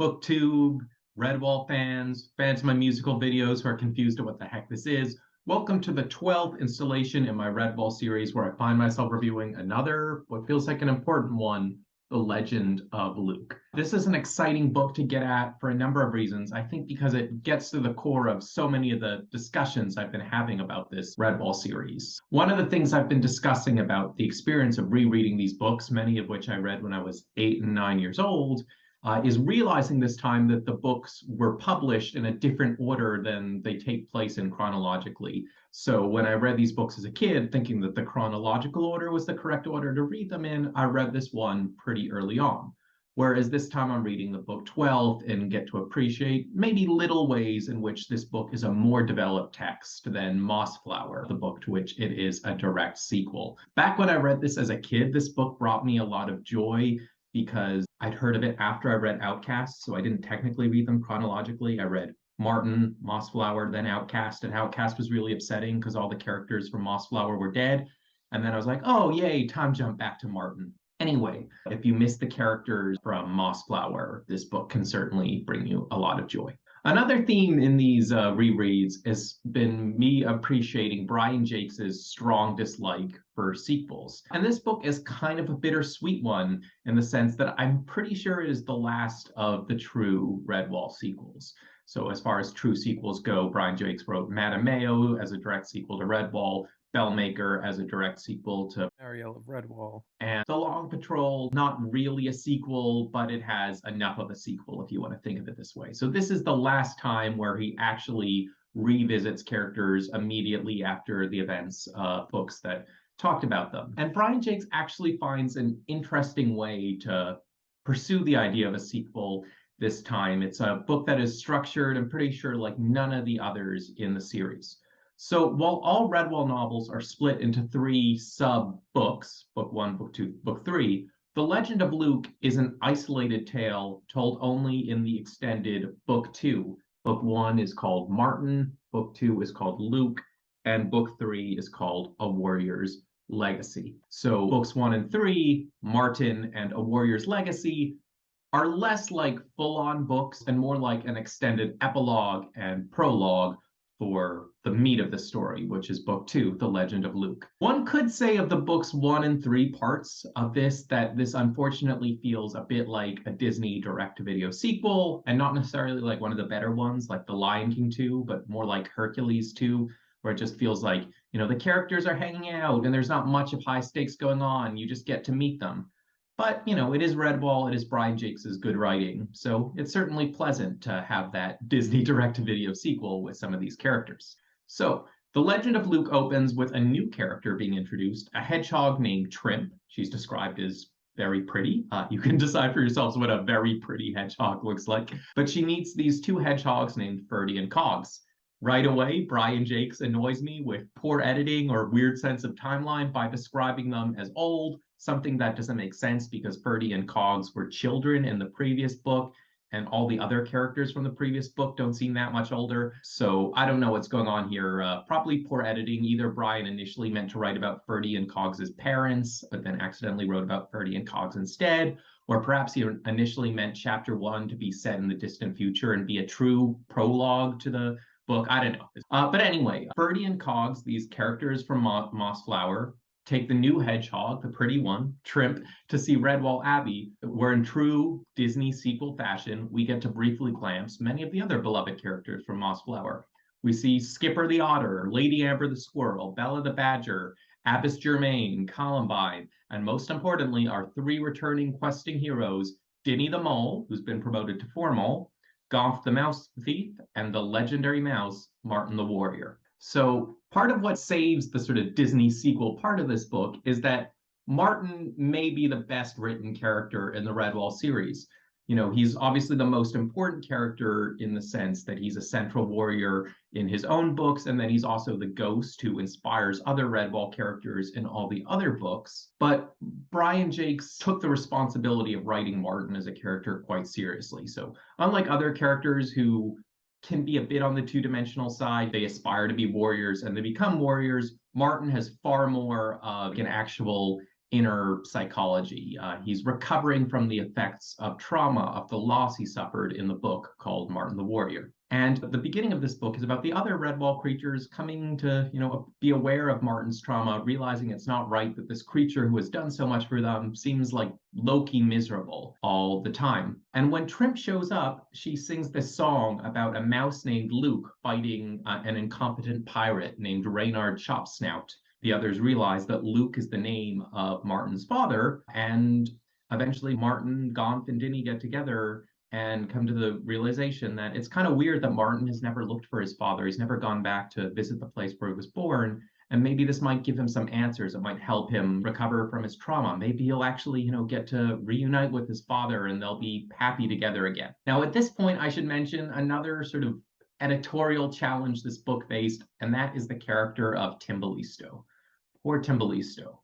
booktube, Redwall fans, fans of my musical videos who are confused at what the heck this is. Welcome to the 12th installation in my Redwall series where I find myself reviewing another, what feels like an important one, The Legend of Luke. This is an exciting book to get at for a number of reasons. I think because it gets to the core of so many of the discussions I've been having about this Redwall series. One of the things I've been discussing about the experience of rereading these books, many of which I read when I was 8 and 9 years old, is realizing this time that the books were published in a different order than they take place in chronologically. So when I read these books as a kid, thinking that the chronological order was the correct order to read them in, I read this one pretty early on. Whereas this time I'm reading the book 12 and get to appreciate maybe little ways in which this book is a more developed text than Mossflower, the book to which it is a direct sequel. Back when I read this as a kid, this book brought me a lot of joy because I'd heard of it after I read Outcast, so I didn't technically read them chronologically. I read Martin, Mossflower, then Outcast, and Outcast was really upsetting because all the characters from Mossflower were dead. And then I was like, oh, yay, time jump back to Martin. Anyway, if you miss the characters from Mossflower, this book can certainly bring you a lot of joy. Another theme in these rereads has been me appreciating Brian Jacques' strong dislike for sequels. And this book is kind of a bittersweet one in the sense that I'm pretty sure it is the last of the true Redwall sequels. So as far as true sequels go, Brian Jacques wrote Madame Mayo as a direct sequel to Redwall, Bellmaker as a direct sequel to Ariel of Redwall. And The Long Patrol, not really a sequel, but it has enough of a sequel if you want to think of it this way. So this is the last time where he actually revisits characters immediately after the events of books that talked about them. And Brian Jacques actually finds an interesting way to pursue the idea of a sequel this time. It's a book that is structured, I'm pretty sure, like none of the others in the series. So while all Redwall novels are split into 3 sub-books, book 1, book 2, book 3, The Legend of Luke is an isolated tale told only in the extended book 2. Book 1 is called Martin, book 2 is called Luke, and book 3 is called A Warrior's Legacy. So books 1 and 3, Martin and A Warrior's Legacy, are less like full-on books and more like an extended epilogue and prologue for the meat of the story, which is book 2, The Legend of Luke. One could say of the books 1 and 3 parts of this that this unfortunately feels a bit like a Disney direct-to-video sequel, and not necessarily like one of the better ones, like The Lion King 2, but more like Hercules 2, where it just feels like, you know, the characters are hanging out and there's not much of high stakes going on. You just get to meet them. But, you know, it is Redwall, it is Brian Jacques' good writing, so it's certainly pleasant to have that Disney direct-to-video sequel with some of these characters. So, The Legend of Luke opens with a new character being introduced, a hedgehog named Trimp. She's described as very pretty. You can decide for yourselves what a very pretty hedgehog looks like. But she meets these 2 hedgehogs named Ferdy and Cogs. Right away, Brian Jacques annoys me with poor editing or weird sense of timeline by describing them as old, something that doesn't make sense because Ferdy and Cogs were children in the previous book, and all the other characters from the previous book don't seem that much older. So I don't know what's going on here. Probably poor editing. Either Brian initially meant to write about Ferdy and Cogs' parents, but then accidentally wrote about Ferdy and Cogs instead, or perhaps he initially meant chapter 1 to be set in the distant future and be a true prologue to the book. I don't know. But anyway, Ferdy and Cogs, these characters from Mossflower, take the new hedgehog, the pretty one, Trimp, to see Redwall Abbey, where in true Disney sequel fashion, we get to briefly glance many of the other beloved characters from Mossflower. We see Skipper the Otter, Lady Amber the Squirrel, Bella the Badger, Abbess Germain, Columbine, and most importantly, our 3 returning questing heroes, Dinny the Mole, who's been promoted to Formal, Gonf the Mouse Thief, and the legendary mouse, Martin the Warrior. So part of what saves the sort of Disney sequel part of this book is that Martin may be the best written character in the Redwall series. You know, he's obviously the most important character in the sense that he's a central warrior in his own books, and then he's also the ghost who inspires other Redwall characters in all the other books. But Brian Jacques took the responsibility of writing Martin as a character quite seriously. So unlike other characters who can be a bit on the 2-dimensional side, they aspire to be warriors and they become warriors, Martin has far more of an actual inner psychology. He's recovering from the effects of trauma, of the loss he suffered in the book called Martin the Warrior. And the beginning of this book is about the other Redwall creatures coming to, be aware of Martin's trauma, realizing it's not right that this creature who has done so much for them seems like low-key miserable all the time. And when Trimp shows up, she sings this song about a mouse named Luke fighting an incompetent pirate named Reynard Chopsnout. The others realize that Luke is the name of Martin's father, and eventually Martin, Gonf, and Dinny get together and come to the realization that it's kind of weird that Martin has never looked for his father. He's never gone back to visit the place where he was born. And maybe this might give him some answers. It might help him recover from his trauma. Maybe he'll actually, get to reunite with his father and they'll be happy together again. Now, at this point, I should mention another sort of editorial challenge this book faced, and that is the character of Timbalisto. Poor Timbalisto.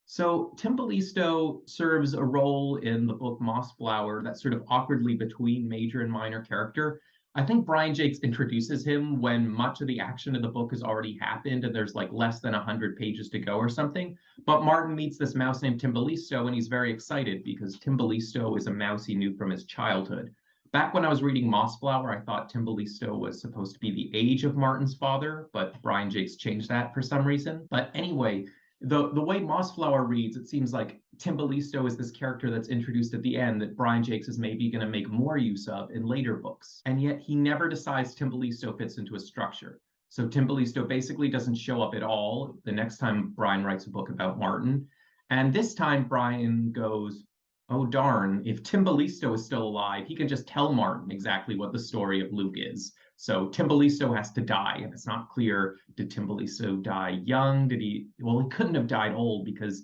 So Timbalisto serves a role in the book Mossflower that's sort of awkwardly between major and minor character. I think Brian Jacques introduces him when much of the action of the book has already happened and there's like less than 100 pages to go or something. But Martin meets this mouse named Timbalisto and he's very excited because Timbalisto is a mouse he knew from his childhood. Back when I was reading Mossflower, I thought Timbalisto was supposed to be the age of Martin's father, but Brian Jacques changed that for some reason. But anyway, the way Mossflower reads, it seems like Timbalisto is this character that's introduced at the end that Brian Jacques is maybe going to make more use of in later books. And yet he never decides Timbalisto fits into a structure. So Timbalisto basically doesn't show up at all the next time Brian writes a book about Martin. And this time Brian goes, oh darn, if Timbalisto is still alive, he can just tell Martin exactly what the story of Luke is. So Timbalisto has to die, and it's not clear, did Timbalisto die young? He couldn't have died old because,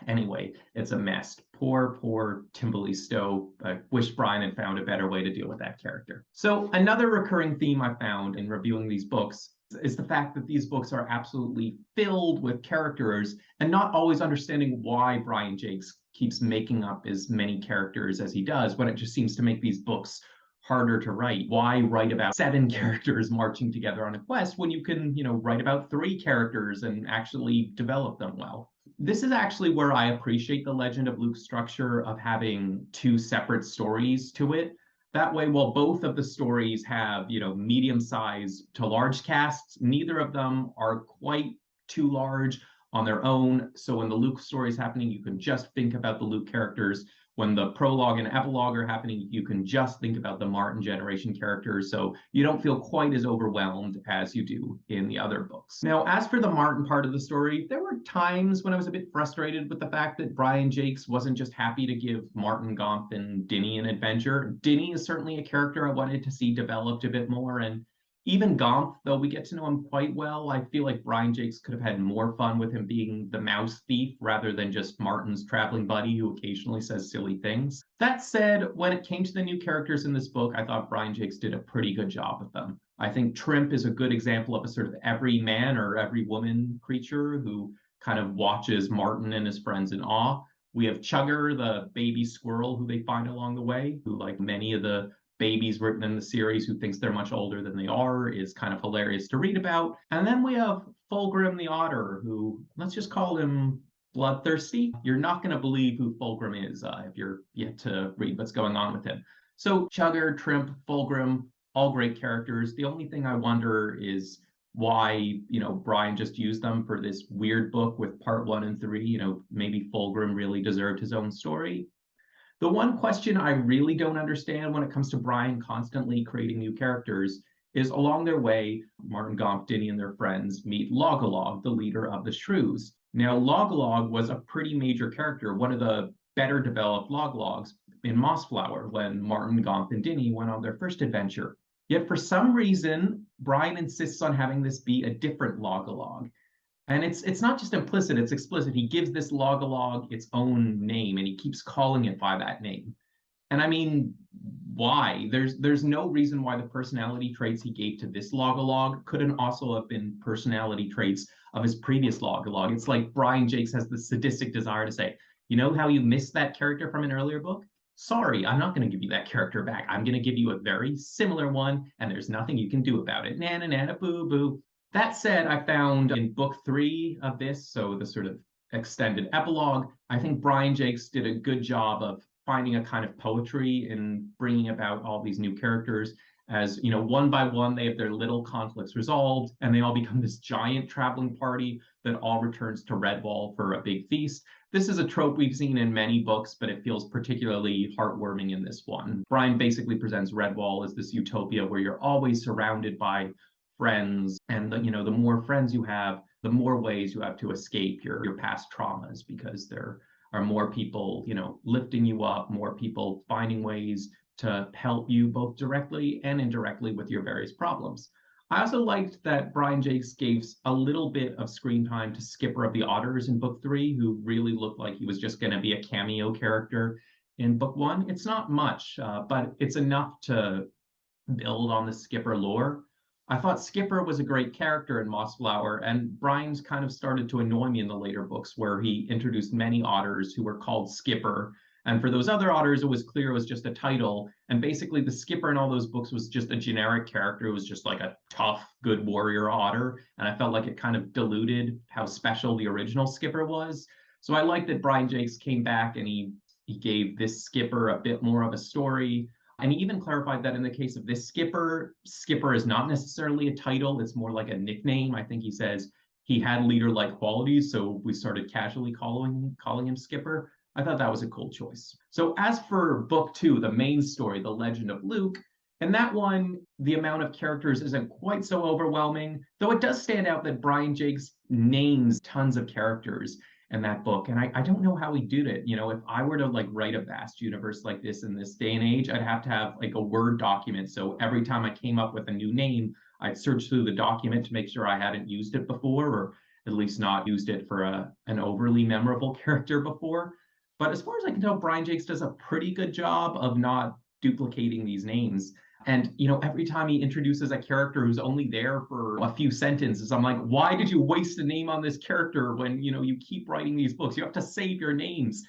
anyway, it's a mess. Poor Timbalisto. I wish Brian had found a better way to deal with that character. So another recurring theme I found in reviewing these books is the fact that these books are absolutely filled with characters and not always understanding why Brian Jacques keeps making up as many characters as he does when it just seems to make these books harder to write. Why write about 7 characters marching together on a quest when you can, write about 3 characters and actually develop them well? This is actually where I appreciate the Legend of Luke's structure of having 2 separate stories to it. That way, while both of the stories have, medium-sized to large casts, neither of them are quite too large on their own. So when the Luke story is happening, you can just think about the Luke characters. When the prologue and epilogue are happening, you can just think about the Martin generation characters. So you don't feel quite as overwhelmed as you do in the other books. Now, as for the Martin part of the story, there were times when I was a bit frustrated with the fact that Brian Jacques wasn't just happy to give Martin, Gonf, and Dinny an adventure. Dinny is certainly a character I wanted to see developed a bit more, and even Gonf, though we get to know him quite well, I feel like Brian Jacques could have had more fun with him being the mouse thief rather than just Martin's traveling buddy who occasionally says silly things. That said, when it came to the new characters in this book, I thought Brian Jacques did a pretty good job with them. I think Trimp is a good example of a sort of every man or every woman creature who kind of watches Martin and his friends in awe. We have Chugger, the baby squirrel who they find along the way, who, like many of the babies written in the series who thinks they're much older than they are, is kind of hilarious to read about. And then we have Fulgrim the Otter, who, let's just call him bloodthirsty. You're not going to believe who Fulgrim is if you're yet to read what's going on with him. So Chugger, Trimp, Fulgrim, all great characters. The only thing I wonder is why, Brian just used them for this weird book with part 1 and 3. Maybe Fulgrim really deserved his own story. The one question I really don't understand when it comes to Brian constantly creating new characters is along their way, Martin, Gonf, Dinny, and their friends meet Logolog, the leader of the Shrews. Now, Logolog was a pretty major character, one of the better developed Logologs in Mossflower when Martin, Gonf, and Dinny went on their first adventure. Yet for some reason, Brian insists on having this be a different Logolog. And it's not just implicit, it's explicit. He gives this Logolog its own name, and he keeps calling it by that name. And I mean, why? There's no reason why the personality traits he gave to this Logolog couldn't also have been personality traits of his previous Logolog. It's like Brian Jacques has the sadistic desire to say, you know how you missed that character from an earlier book? Sorry, I'm not going to give you that character back. I'm going to give you a very similar one, and there's nothing you can do about it. Nana, nana, boo, boo. That said, I found in book 3 of this, so the sort of extended epilogue. I think Brian Jacques did a good job of finding a kind of poetry in bringing about all these new characters. As you know, one by one, they have their little conflicts resolved, and they all become this giant traveling party that all returns to Redwall for a big feast. This is a trope we've seen in many books, but it feels particularly heartwarming in this one. Brian basically presents Redwall as this utopia where you're always surrounded by friends, and the more friends you have, the more ways you have to escape your past traumas, because there are more people, lifting you up, more people finding ways to help you both directly and indirectly with your various problems. I also liked that Brian Jacques gave a little bit of screen time to Skipper of the Otters in book 3, who really looked like he was just going to be a cameo character in book 1. It's not much, but it's enough to build on the Skipper lore. I thought Skipper was a great character in Mossflower, and Brian's kind of started to annoy me in the later books, where he introduced many otters who were called Skipper. And for those other otters, it was clear it was just a title. And basically, the Skipper in all those books was just a generic character. It was just like a tough, good warrior otter. And I felt like it kind of diluted how special the original Skipper was. So I like that Brian Jacques came back and he gave this Skipper a bit more of a story. And he even clarified that in the case of this Skipper, Skipper is not necessarily a title, it's more like a nickname. I think he says he had leader-like qualities, so we started casually calling him Skipper. I thought that was a cool choice. So as for book 2, the main story, The Legend of Luke, in that one, the amount of characters isn't quite so overwhelming, though it does stand out that Brian Jacques names tons of characters in that book. And I don't know how he did it. If I were to write a vast universe like this in this day and age, I'd have to have a Word document. So every time I came up with a new name, I'd search through the document to make sure I hadn't used it before, or at least not used it for an overly memorable character before. But as far as I can tell, Brian Jacques does a pretty good job of not duplicating these names. And every time he introduces a character who's only there for a few sentences, I'm like, why did you waste a name on this character when you keep writing these books? You have to save your names.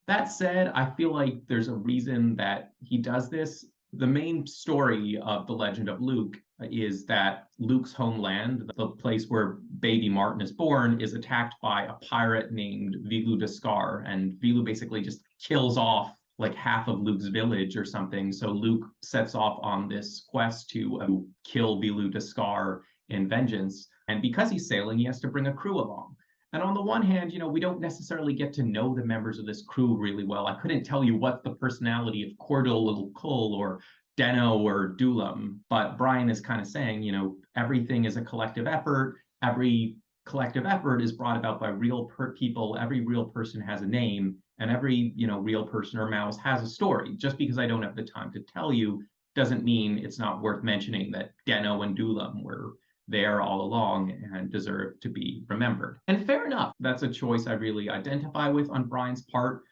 That said, I feel like there's a reason that he does this. The main story of The Legend of Luke is that Luke's homeland, the place where baby Martin is born, is attacked by a pirate named Vilu Descar, and Vilu basically just kills off half of Luke's village or something. So Luke sets off on this quest to kill Vilu Descar in vengeance. And because he's sailing, he has to bring a crew along. And on the one hand, we don't necessarily get to know the members of this crew really well. I couldn't tell you what the personality of Cordell Little Cull or Deno or Dulam, but Brian is kind of saying, everything is a collective effort. Every collective effort is brought about by real people. Every real person has a name, and every real person or mouse has a story. Just because I don't have the time to tell you doesn't mean it's not worth mentioning that Deno and Dulam were there all along and deserve to be remembered. And fair enough, that's a choice I really identify with on Brian's part.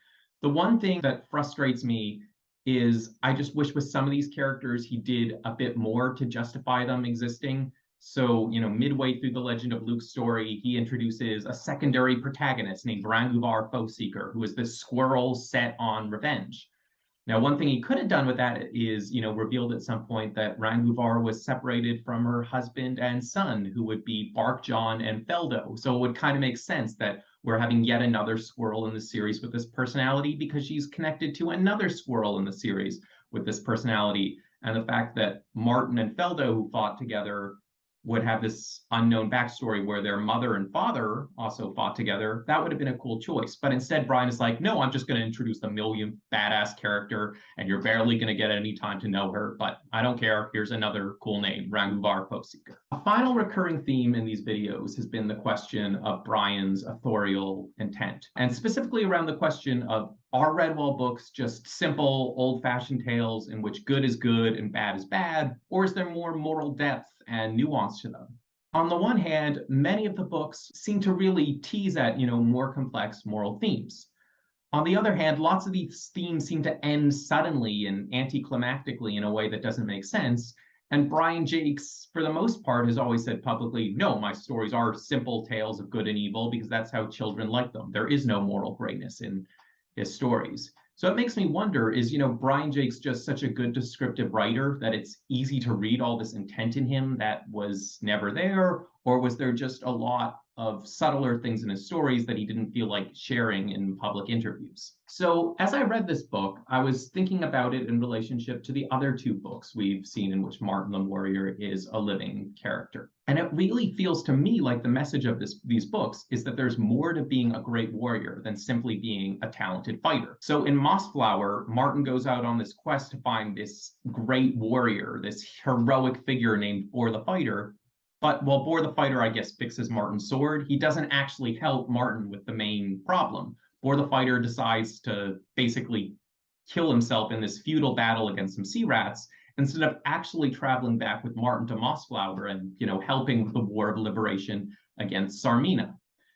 The one thing that frustrates me is I just wish with some of these characters he did a bit more to justify them existing. So, midway through the Legend of Luke's story, he introduces a secondary protagonist named Ranguvar Foeseeker, who is this squirrel set on revenge. Now, one thing he could have done with that is, revealed at some point that Ranguvar was separated from her husband and son, who would be Barkjohn and Feldo. So it would kind of make sense that we're having yet another squirrel in the series with this personality, because she's connected to another squirrel in the series with this personality. And the fact that Martin and Feldo, who fought together, would have this unknown backstory where their mother and father also fought together, that would have been a cool choice. But instead, Brian is like, no, I'm just going to introduce the millionth badass character, and you're barely going to get any time to know her, but I don't care. Here's another cool name, Ranguvar Foeseeker. A final recurring theme in these videos has been the question of Brian's authorial intent, and specifically around the question of, are Redwall books just simple, old-fashioned tales in which good is good and bad is bad, or is there more moral depth and nuance to them? On the one hand, many of the books seem to really tease at, more complex moral themes. On the other hand, lots of these themes seem to end suddenly and anticlimactically in a way that doesn't make sense. And Brian Jacques, for the most part, has always said publicly, no, my stories are simple tales of good and evil because that's how children like them. There is no moral greatness in his stories. So it makes me wonder, is, Brian Jacques just such a good descriptive writer that it's easy to read all this intent in him that was never there? Or was there just a lot of subtler things in his stories that he didn't feel like sharing in public interviews. So as I read this book, I was thinking about it in relationship to the other two books we've seen in which Martin the Warrior is a living character. And it really feels to me like the message of these books is that there's more to being a great warrior than simply being a talented fighter. So in Mossflower, Martin goes out on this quest to find this great warrior, this heroic figure named Bor the Fighter. But while Bor the Fighter, I guess, fixes Martin's sword, he doesn't actually help Martin with the main problem. Bor the Fighter decides to basically kill himself in this futile battle against some sea rats instead of actually traveling back with Martin to Mossflower and, helping with the War of Liberation against Sarmina.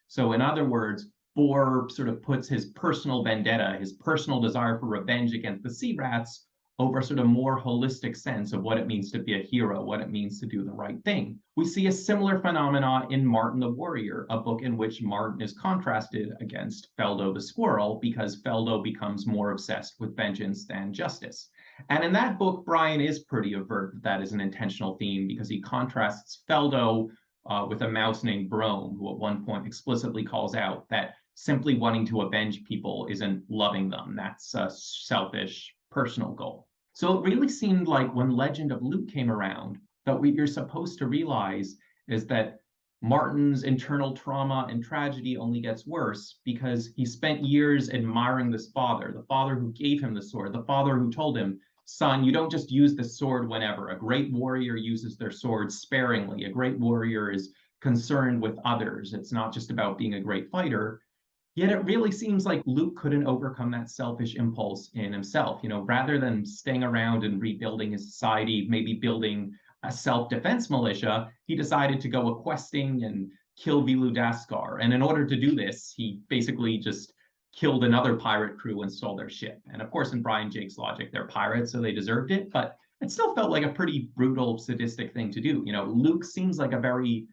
So in other words, Bor sort of puts his personal vendetta, his personal desire for revenge against the sea rats over sort of more holistic sense of what it means to be a hero, what it means to do the right thing. We see a similar phenomenon in Martin the Warrior, a book in which Martin is contrasted against Feldo the Squirrel because Feldo becomes more obsessed with vengeance than justice. And in that book, Brian is pretty overt that is an intentional theme because he contrasts Feldo with a mouse named Brome, who at one point explicitly calls out that simply wanting to avenge people isn't loving them. That's a selfish, personal goal. So it really seemed like when Legend of Luke came around, that what you're supposed to realize is that Martin's internal trauma and tragedy only gets worse because he spent years admiring this father, the father who gave him the sword, the father who told him, son, you don't just use the sword whenever. A great warrior uses their sword sparingly. A great warrior is concerned with others. It's not just about being a great fighter. Yet it really seems like Luke couldn't overcome that selfish impulse in himself. Rather than staying around and rebuilding his society, maybe building a self-defense militia, he decided to go a-questing and kill Vilu Daskar. And in order to do this, he basically just killed another pirate crew and stole their ship. And of course, in Brian Jake's logic, they're pirates, so they deserved it. But it still felt like a pretty brutal, sadistic thing to do. Luke seems like a very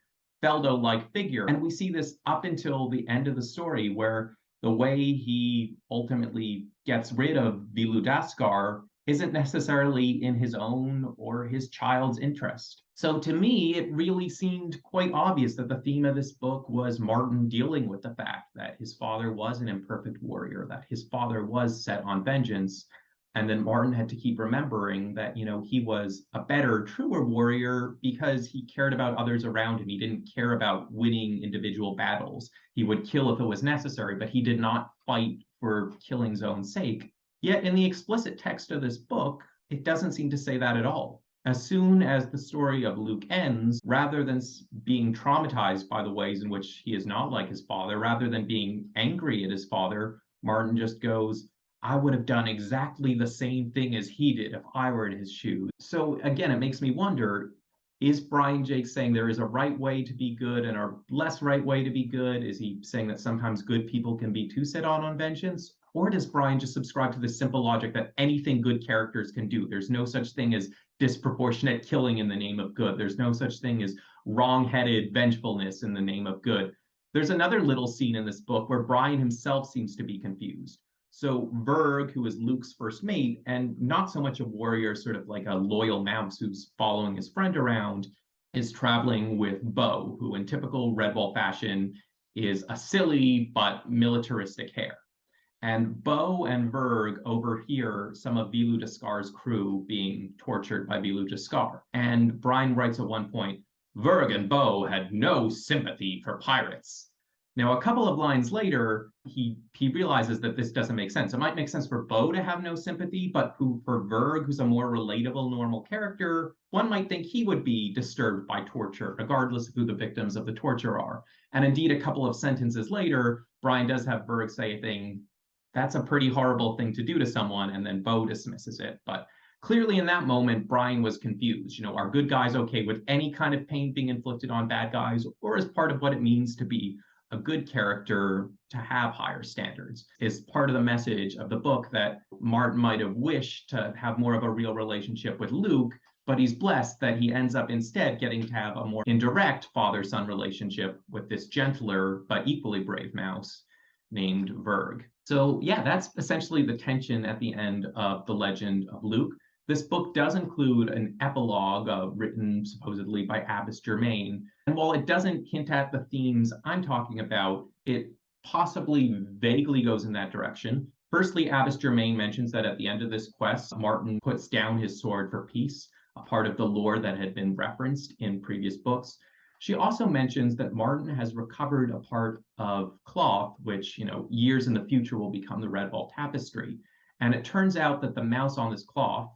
Feldo-like figure. And we see this up until the end of the story, where the way he ultimately gets rid of Vilu Daskar isn't necessarily in his own or his child's interest. So to me, it really seemed quite obvious that the theme of this book was Martin dealing with the fact that his father was an imperfect warrior, that his father was set on vengeance, and then Martin had to keep remembering that, he was a better, truer warrior because he cared about others around him. He didn't care about winning individual battles. He would kill if it was necessary, but he did not fight for killing's own sake. Yet in the explicit text of this book, it doesn't seem to say that at all. As soon as the story of Luke ends, rather than being traumatized by the ways in which he is not like his father, rather than being angry at his father, Martin just goes, I would have done exactly the same thing as he did if I were in his shoes. So again, it makes me wonder, is Brian Jake saying there is a right way to be good and a less right way to be good? Is he saying that sometimes good people can be too set on vengeance? Or does Brian just subscribe to this simple logic that anything good characters can do? There's no such thing as disproportionate killing in the name of good. There's no such thing as wrong-headed vengefulness in the name of good. There's another little scene in this book where Brian himself seems to be confused. So Verg, who is Luke's first mate, and not so much a warrior, sort of like a loyal mouse who's following his friend around, is traveling with Bo, who in typical Redwall fashion is a silly but militaristic hare. And Bo and Verg overhear some of Vilu Daskar's crew being tortured by Vilu Daskar. And Brian writes at one point, Verg and Bo had no sympathy for pirates. Now, a couple of lines later, he realizes that this doesn't make sense. It might make sense for Bo to have no sympathy, but for Verg, who's a more relatable, normal character, one might think he would be disturbed by torture, regardless of who the victims of the torture are. And indeed, a couple of sentences later, Brian does have Verg say a thing, that's a pretty horrible thing to do to someone, and then Bo dismisses it. But clearly in that moment, Brian was confused. Are good guys okay with any kind of pain being inflicted on bad guys, or as part of what it means to be a good character to have higher standards? Is part of the message of the book that Martin might have wished to have more of a real relationship with Luke, but he's blessed that he ends up instead getting to have a more indirect father-son relationship with this gentler but equally brave mouse named Verg. So yeah, that's essentially the tension at the end of The Legend of Luke. This book does include an epilogue written supposedly by Abbess Germain. And while it doesn't hint at the themes I'm talking about, it possibly vaguely goes in that direction. Firstly, Abbess Germain mentions that at the end of this quest, Martin puts down his sword for peace, a part of the lore that had been referenced in previous books. She also mentions that Martin has recovered a part of cloth, which, years in the future will become the Redwall tapestry. And it turns out that the mouse on this cloth,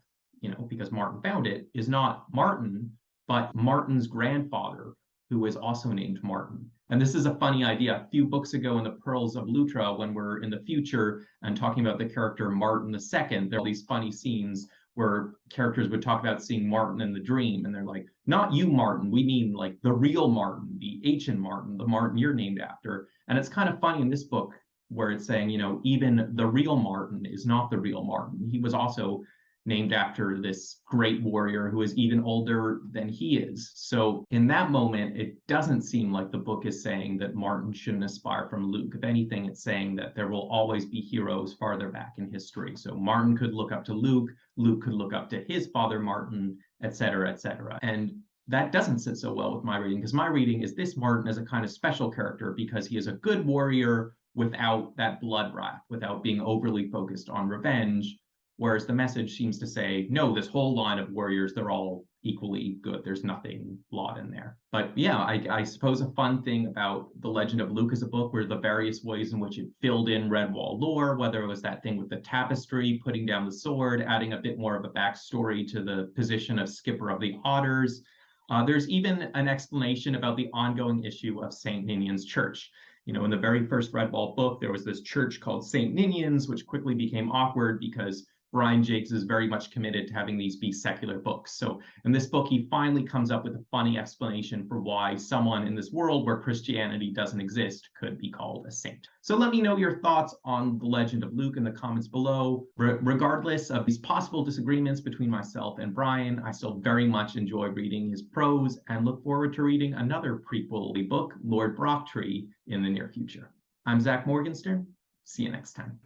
because Martin found it, is not Martin, but Martin's grandfather, who is also named Martin. And this is a funny idea. A few books ago in the Pearls of Lutra, when we're in the future and talking about the character Martin II, there are these funny scenes where characters would talk about seeing Martin in the dream, and they're like, not you, Martin, we mean like the real Martin, the ancient Martin, the Martin you're named after. And it's kind of funny in this book where it's saying, even the real Martin is not the real Martin. He was also named after this great warrior who is even older than he is. So in that moment, it doesn't seem like the book is saying that Martin shouldn't aspire from Luke. If anything, it's saying that there will always be heroes farther back in history. So Martin could look up to Luke, Luke could look up to his father Martin, etc., etc. And that doesn't sit so well with my reading, because my reading is this Martin as a kind of special character because he is a good warrior without that blood wrath, without being overly focused on revenge. Whereas the message seems to say, no, this whole line of warriors, they're all equally good. There's nothing flawed in there. But yeah, I suppose a fun thing about The Legend of Luke as a book were the various ways in which it filled in Redwall lore, whether it was that thing with the tapestry, putting down the sword, adding a bit more of a backstory to the position of Skipper of the Otters. There's even an explanation about the ongoing issue of St. Ninian's Church. In the very first Redwall book, there was this church called St. Ninian's, which quickly became awkward because Brian Jacques is very much committed to having these be secular books. So in this book, he finally comes up with a funny explanation for why someone in this world where Christianity doesn't exist could be called a saint. So let me know your thoughts on The Legend of Luke in the comments below. Regardless of these possible disagreements between myself and Brian, I still very much enjoy reading his prose and look forward to reading another prequel book, Lord Brocktree, in the near future. I'm Zach Morgenstern. See you next time.